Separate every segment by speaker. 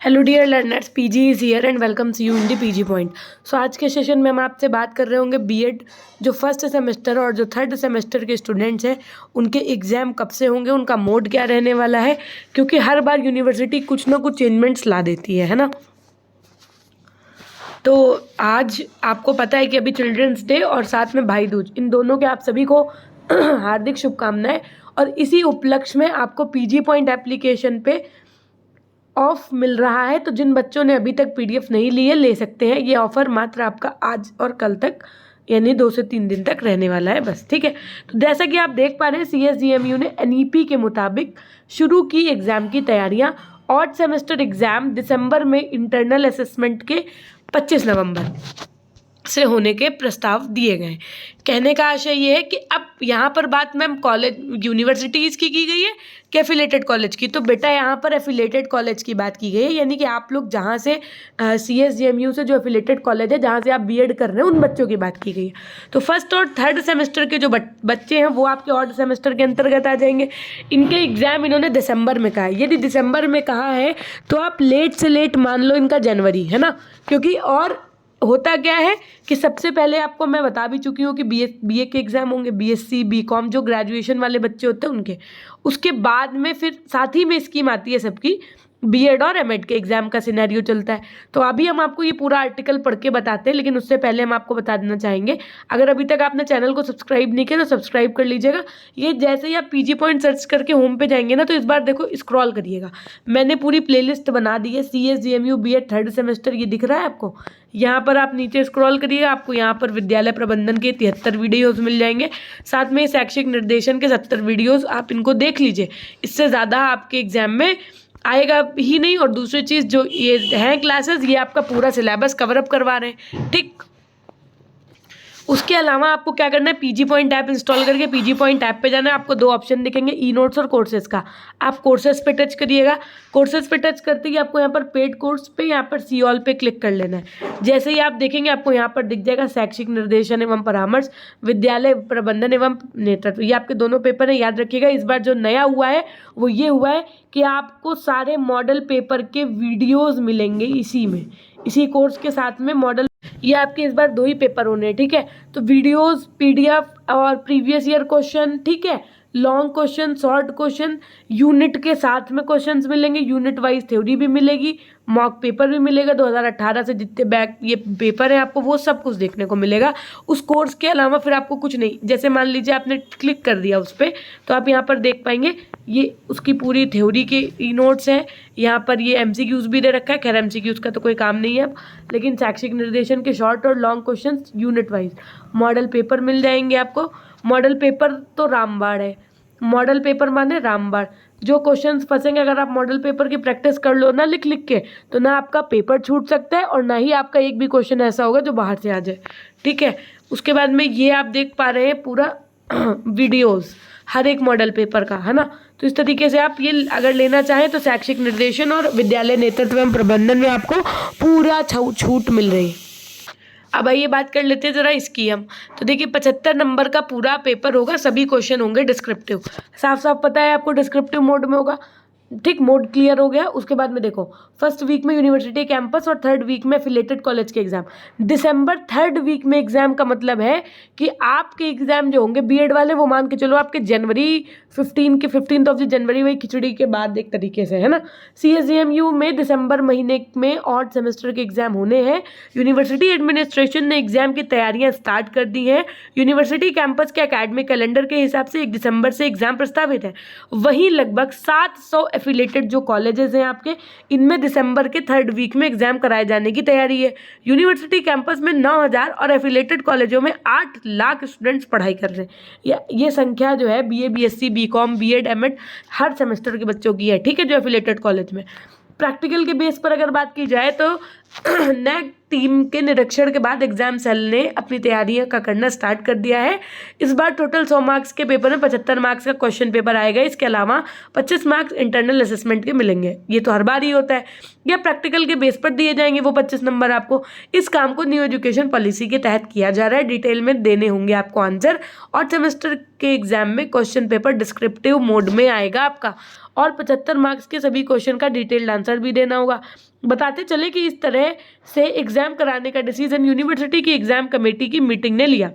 Speaker 1: Hello dear learners, PG is here and welcomes you in the PG point. So आज के session में हम आपसे बात कर रहे होंगे बीएड जो फर्स्ट सेमेस्टर और जो थर्ड सेमेस्टर के स्टूडेंट्स हैं उनके एग्ज़ाम कब से होंगे, उनका मोड क्या रहने वाला है, क्योंकि हर बार यूनिवर्सिटी कुछ ना कुछ चेंजमेंट्स ला देती है ना। तो आज आपको पता है कि अभी चिल्ड्रंस डे और साथ में भाई दूज, इन दोनों के आप सभी को हार्दिक शुभकामनाएं। और इसी उपलक्ष्य में आपको पीजी पॉइंट एप्लीकेशन पे ऑफ मिल रहा है, तो जिन बच्चों ने अभी तक पीडीएफ नहीं लिए ले सकते हैं। ये ऑफर मात्र आपका आज और कल तक यानी 2 से 3 दिन तक रहने वाला है बस, ठीक है। तो जैसा कि आप देख पा रहे हैं, सीएसजीएमयू ने एनईपी के मुताबिक शुरू की एग्ज़ाम की तैयारियां। ऑड सेमेस्टर एग्ज़ाम दिसंबर में, इंटरनल असेसमेंट के 25 नवंबर से होने के प्रस्ताव दिए गए। कहने का आशय ये है कि अब यहाँ पर बात मैम कॉलेज यूनिवर्सिटीज़ की गई है कि एफिलेटेड कॉलेज की। तो बेटा यहाँ पर एफिलेटेड कॉलेज की बात की गई है, यानी कि आप लोग जहाँ से सीएसजीएमयू से जो एफिलेटेड कॉलेज है जहाँ से आप बीएड कर रहे हैं उन बच्चों की बात की गई है। तो फर्स्ट और थर्ड सेमेस्टर के जो बच्चे हैं वो आपके ऑड सेमेस्टर के अंतर्गत आ जाएंगे। इनके एग्ज़ाम इन्होंने दिसंबर में कहा है। यदि दिसंबर में कहा है तो आप लेट से लेट मान लो इनका जनवरी, है ना। क्योंकि और होता क्या है कि सबसे पहले आपको मैं बता भी चुकी हूँ कि बीए के एग्ज़ाम होंगे, बीएससी बीकॉम जो ग्रेजुएशन वाले बच्चे होते हैं उनके। उसके बाद में फिर साथ ही में स्कीम आती है सबकी, बीएड और एमएड के एग्ज़ाम का सिनेरियो चलता है। तो अभी हम आपको ये पूरा आर्टिकल पढ़ के बताते हैं, लेकिन उससे पहले हम आपको बता देना चाहेंगे, अगर अभी तक आपने चैनल को सब्सक्राइब नहीं किया तो सब्सक्राइब कर लीजिएगा। ये जैसे ही आप पीजी पॉइंट सर्च करके होम पे जाएंगे ना, तो इस बार देखो स्क्रॉल करिएगा, मैंने पूरी प्लेलिस्ट बना दी है। सीएसजीएमयू बीएड थर्ड सेमेस्टर, ये दिख रहा है आपको। यहाँ पर आप नीचे स्क्रॉल करिएगा, आपको यहाँ पर विद्यालय प्रबंधन के 73 वीडियोज़ मिल जाएंगे। साथ में शैक्षिक निर्देशन के 70 वीडियोज़, आप इनको देख लीजिए। इससे ज़्यादा आपके एग्जाम में आएगा ही नहीं। और दूसरी चीज़, जो ये हैं क्लासेस, ये आपका पूरा सिलेबस कवर अप करवा रहे हैं, ठीक। उसके अलावा आपको क्या करना है, पीजी पॉइंट ऐप इंस्टॉल करके पीजी पॉइंट ऐप पे जाना है। आपको 2 ऑप्शन दिखेंगे, ई नोट्स और कोर्सेज का। आप कोर्सेज पे टच करिएगा। कोर्सेज पे टच करते ही आपको यहाँ पर पेड कोर्स पे, यहाँ पर सी ऑल पे क्लिक कर लेना है। जैसे ही आप देखेंगे आपको यहाँ पर दिख जाएगा शैक्षिक निर्देशन एवं परामर्श, विद्यालय प्रबंधन एवं नेतृत्व। ये आपके दोनों पेपर है, याद रखिएगा। इस बार जो नया हुआ है वो ये हुआ है कि आपको सारे मॉडल पेपर के वीडियोज़ मिलेंगे इसी कोर्स के साथ में। मॉडल ये आपके इस बार 2 ही पेपर होने हैं, ठीक है। तो वीडियोस, पीडीएफ और प्रीवियस ईयर क्वेश्चन, ठीक है, long question, short question, unit के साथ में क्वेश्चंस मिलेंगे, यूनिट वाइज थ्योरी भी मिलेगी, मॉक पेपर भी मिलेगा। 2018 से जितने बैक ये पेपर है आपको वो सब कुछ देखने को मिलेगा। उस कोर्स के अलावा फिर आपको कुछ नहीं। जैसे मान लीजिए आपने क्लिक कर दिया उस पर, तो आप यहाँ पर देख पाएंगे ये उसकी पूरी थ्योरी के ई नोट्स हैं। यहाँ पर ये एमसीक्यूज भी दे रखा है। खैर एमसीक्यूज का तो कोई काम नहीं है अब, लेकिन शैक्षिक निर्देशन के शॉर्ट और long question unit wise. Model paper मिल जाएंगे आपको। मॉडल पेपर तो रामबाण है, मॉडल पेपर माने रामबाण। जो क्वेश्चंस फंसेंगे, अगर आप मॉडल पेपर की प्रैक्टिस कर लो ना लिख लिख के, तो ना आपका पेपर छूट सकता है और ना ही आपका एक भी क्वेश्चन ऐसा होगा जो बाहर से आ जाए, ठीक है। उसके बाद में ये आप देख पा रहे हैं पूरा वीडियोस हर एक मॉडल पेपर का, है ना। तो इस तरीके से आप ये अगर लेना चाहें तो शैक्षिक निर्देशन और विद्यालय नेतृत्व एवं प्रबंधन में आपको पूरा छूट मिल रही है। अब आइए बात कर लेते हैं ज़रा इसकी हम। तो देखिए 75 नंबर का पूरा पेपर होगा, सभी क्वेश्चन होंगे डिस्क्रिप्टिव। साफ साफ पता है आपको डिस्क्रिप्टिव मोड में होगा, ठीक। मोड क्लियर हो गया। उसके बाद में देखो, फर्स्ट वीक में यूनिवर्सिटी कैंपस और थर्ड वीक में एफिलेटेड कॉलेज के एग्जाम। दिसंबर थर्ड वीक में एग्जाम का मतलब है कि आपके एग्जाम जो होंगे बीएड वाले, वो मान के चलो आपके जनवरी 15 ऑफ जनवरी, वही खिचड़ी के बाद एक तरीके से, है ना। सीएसजीएमयू में दिसंबर महीने में ऑड सेमेस्टर के एग्जाम होने हैं। यूनिवर्सिटी एडमिनिस्ट्रेशन ने एग्जाम की तैयारियां स्टार्ट कर दी हैं। यूनिवर्सिटी कैंपस के एकेडमिक कैलेंडर के हिसाब से 1 दिसंबर से एग्जाम प्रस्तावित है। वहीं लगभग 700 एफिलेटेड जो कॉलेजेस हैं आपके, इनमें दिसंबर के थर्ड वीक में एग्जाम कराए जाने की तैयारी है। यूनिवर्सिटी कैंपस में 9000 और एफिलेटेड कॉलेजों में 8 लाख स्टूडेंट्स पढ़ाई कर रहे हैं। ये संख्या जो है BA, BSc, BCom, BEd, MEd हर सेमेस्टर के बच्चों की है, ठीक है, जो एफिलेटेड कॉलेज में। प्रैक्टिकल के बेस पर अगर बात की जाए तो नैक टीम के निरीक्षण के बाद एग्जाम सेल ने अपनी तैयारियां का करना स्टार्ट कर दिया है। इस बार टोटल 100 मार्क्स के पेपर में 75 मार्क्स का क्वेश्चन पेपर आएगा। इसके अलावा 25 मार्क्स इंटरनल असेसमेंट के मिलेंगे। ये तो हर बार ही होता है। या प्रैक्टिकल के बेस पर दिए जाएंगे वो 25 नंबर आपको। इस काम को न्यू एजुकेशन पॉलिसी के तहत किया जा रहा है। डिटेल में देने होंगे आपको आंसर, और सेमेस्टर के एग्जाम में क्वेश्चन पेपर डिस्क्रिप्टिव मोड में आएगा आपका, और 75 मार्क्स के सभी क्वेश्चन का डिटेल्ड आंसर भी देना होगा। बताते चले कि इस तरह से एग्ज़ाम कराने का डिसीजन यूनिवर्सिटी की एग्ज़ाम कमेटी की मीटिंग ने लिया।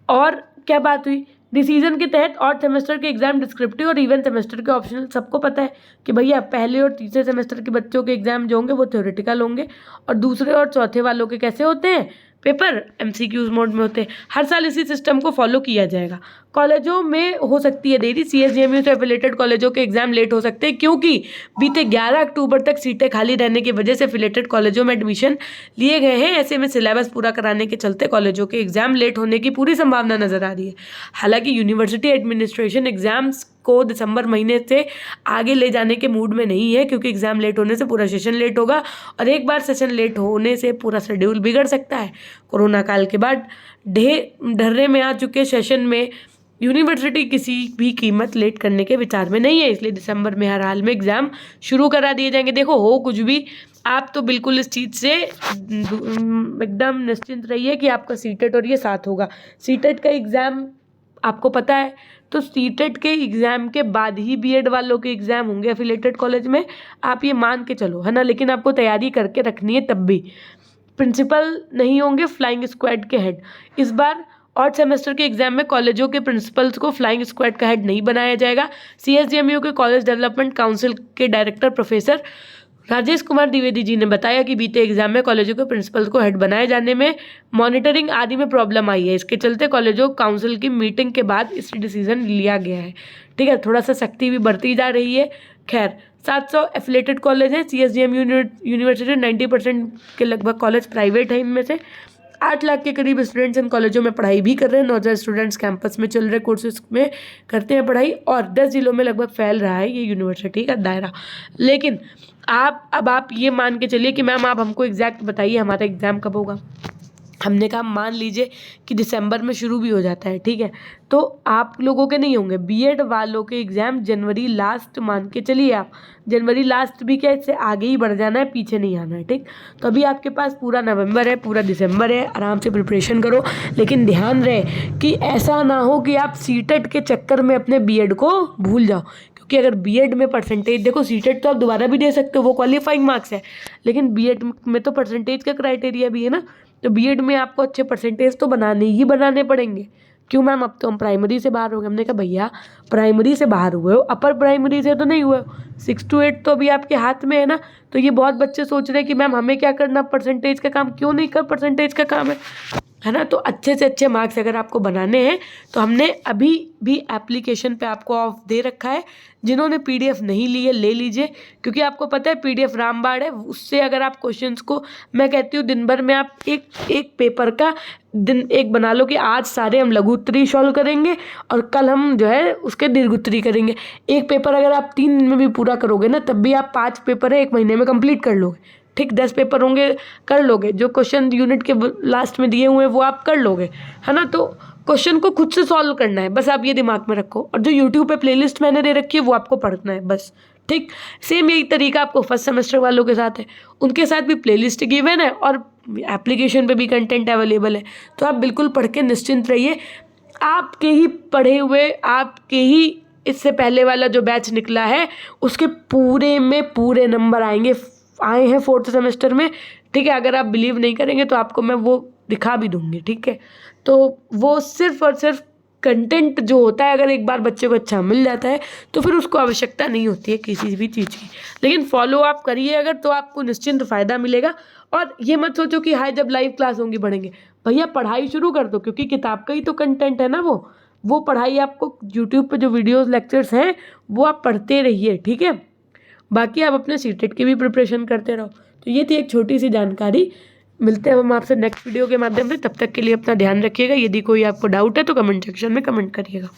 Speaker 1: और क्या बात हुई, डिसीजन के तहत और सेमेस्टर के एग्जाम डिस्क्रिप्टिव और इवन सेमेस्टर के ऑप्शनल। सबको पता है कि भैया पहले और तीसरे सेमेस्टर के बच्चों के एग्जाम जो होंगे वो थ्योरेटिकल होंगे और दूसरे और चौथे वालों के कैसे होते हैं, पेपर एमसीक्यूज मोड में होते हैं। हर साल इसी सिस्टम को फॉलो किया जाएगा। कॉलेजों में हो सकती है देरी, सीएसजेएमयू से एफिलेटेड कॉलेजों के एग्जाम लेट हो सकते हैं क्योंकि बीते 11 अक्टूबर तक सीटें खाली रहने की वजह से एफिलेटेड कॉलेजों में एडमिशन लिए गए हैं। ऐसे में सिलेबस पूरा कराने के चलते कॉलेजों के एग्जाम लेट होने की पूरी संभावना नजर आ रही है। हालांकि यूनिवर्सिटी एडमिनिस्ट्रेशन एग्जाम्स को दिसंबर महीने से आगे ले जाने के मूड में नहीं है क्योंकि एग्जाम लेट होने से पूरा सेशन लेट होगा और एक बार सेशन लेट होने से पूरा शेड्यूल बिगड़ सकता है। कोरोना काल के बाद ढर्रे में आ चुके सेशन में यूनिवर्सिटी किसी भी कीमत लेट करने के विचार में नहीं है, इसलिए दिसंबर में हर हाल में एग्ज़ाम शुरू करा दिए जाएंगे। देखो हो कुछ भी, आप तो बिल्कुल इस चीज़ से एकदम निश्चिंत रहिए कि आपका सीटेट और ये साथ होगा। सीटेट का एग्ज़ाम आपको पता है, तो सीटेट के एग्ज़ाम के बाद ही बीएड वालों के एग्ज़ाम होंगे एफिलेटेड कॉलेज में, आप ये मान के चलो, है ना। लेकिन आपको तैयारी करके रखनी है तब भी। प्रिंसिपल नहीं होंगे फ्लाइंग स्क्वाड के हेड। इस बार और सेमेस्टर के एग्जाम में कॉलेजों के प्रिंसिपल्स को फ्लाइंग स्क्वाड का हेड नहीं बनाया जाएगा। सीएसजेएमयू के कॉलेज डेवलपमेंट काउंसिल के डायरेक्टर प्रोफेसर राजेश कुमार द्विवेदी जी ने बताया कि बीते एग्जाम में कॉलेजों के प्रिंसिपल्स को हेड बनाए जाने में मॉनिटरिंग आदि में प्रॉब्लम आई है। इसके चलते कॉलेजों काउंसिल की मीटिंग के बाद इस डिसीजन लिया गया है। ठीक है, थोड़ा सा सख्ती भी बढ़ती जा रही है। खैर 700 एफिलेटेड कॉलेज हैं सीएसजेएमयू यूनिवर्सिटी, 90% के लगभग कॉलेज प्राइवेट है। इनमें से 8 लाख के करीब स्टूडेंट्स इन कॉलेजों में पढ़ाई भी कर रहे हैं। 9,000 स्टूडेंट्स कैंपस में चल रहे कोर्सेज में करते हैं पढ़ाई और 10 जिलों में लगभग फैल रहा है ये यूनिवर्सिटी का दायरा। लेकिन आप ये मान के चलिए कि मैम आप हमको एग्जैक्ट बताइए हमारा एग्ज़ाम कब होगा। हमने कहा मान लीजिए कि दिसंबर में शुरू भी हो जाता है, ठीक है, तो आप लोगों के नहीं होंगे। बीएड वालों के एग्ज़ाम जनवरी लास्ट मान के चलिए आप, जनवरी लास्ट भी क्या, इससे आगे ही बढ़ जाना है, पीछे नहीं आना है। ठीक, तो अभी आपके पास पूरा नवंबर है, पूरा दिसंबर है, आराम से प्रिपरेशन करो। लेकिन ध्यान रहे कि ऐसा ना हो कि आप सीटेट के चक्कर में अपने बीएड को भूल जाओ, क्योंकि अगर बीएड में परसेंटेज, देखो सीटेट तो आप दोबारा भी दे सकते हो, वो क्वालिफाइंग मार्क्स है, लेकिन बीएड में तो परसेंटेज का क्राइटेरिया भी है ना। तो बीएड में आपको अच्छे परसेंटेज तो बनाने पड़ेंगे। क्यों मैम, अब तो हम प्राइमरी से बाहर हो गए। हमने कहा भैया प्राइमरी से बाहर हुए हो, अपर प्राइमरी से तो नहीं हुए हो। 6 to 8 तो अभी आपके हाथ में है ना। तो ये बहुत बच्चे सोच रहे हैं कि मैम हमें क्या करना, परसेंटेज का काम। क्यों नहीं कर, परसेंटेज का काम है ना। तो अच्छे से अच्छे मार्क्स अगर आपको बनाने हैं तो हमने अभी भी एप्लीकेशन पे आपको ऑफ दे रखा है। जिन्होंने पीडीएफ नहीं ली है ले लीजिए, क्योंकि आपको पता है पीडीएफ रामबाण है। उससे अगर आप क्वेश्चंस को, मैं कहती हूँ दिन भर में आप एक पेपर का दिन एक बना लो कि आज सारे हम लघु उत्तरी सॉल्व करेंगे और कल हम जो है उसके दीर्घ उत्तरी करेंगे। एक पेपर अगर आप 3 दिन में भी पूरा करोगे ना, तब भी आप 5 पेपर है 1 महीने में कंप्लीट कर लोगे। ठीक, 10 पेपर होंगे कर लोगे, जो क्वेश्चन यूनिट के लास्ट में दिए हुए हैं वो आप कर लोगे, है ना। तो क्वेश्चन को खुद से सॉल्व करना है, बस आप ये दिमाग में रखो। और जो यूट्यूब पे प्लेलिस्ट मैंने दे रखी है वो आपको पढ़ना है बस। ठीक, सेम यही तरीका आपको फर्स्ट सेमेस्टर वालों के साथ है, उनके साथ भी प्लेलिस्ट गिवन है और एप्लीकेशन पे भी कंटेंट अवेलेबल है। तो आप बिल्कुल पढ़ के निश्चिंत रहिए। आपके ही पढ़े हुए, आपके ही इससे पहले वाला जो बैच निकला है उसके पूरे में पूरे नंबर आए हैं 4th सेमेस्टर में। ठीक है, अगर आप बिलीव नहीं करेंगे तो आपको मैं वो दिखा भी दूंगी। ठीक है, तो वो सिर्फ और सिर्फ कंटेंट जो होता है, अगर एक बार बच्चे को अच्छा मिल जाता है तो फिर उसको आवश्यकता नहीं होती है किसी भी चीज़ की। लेकिन फॉलो आप करिए अगर, तो आपको निश्चिंत फ़ायदा मिलेगा। और ये मत सोचो कि हाय जब लाइव क्लास होंगी बढ़ेंगे। भैया पढ़ाई शुरू कर दो, क्योंकि किताब का ही तो कंटेंट है ना वो पढ़ाई आपको यूट्यूब पे जो वीडियोज़ लेक्चर्स हैं वो आप पढ़ते रहिए। ठीक है, बाकी आप अपने सीटेट की भी प्रिपरेशन करते रहो। तो ये थी एक छोटी सी जानकारी। मिलते हैं हम आपसे नेक्स्ट वीडियो के माध्यम से। तब तक के लिए अपना ध्यान रखिएगा। यदि कोई आपको डाउट है तो कमेंट सेक्शन में कमेंट करिएगा।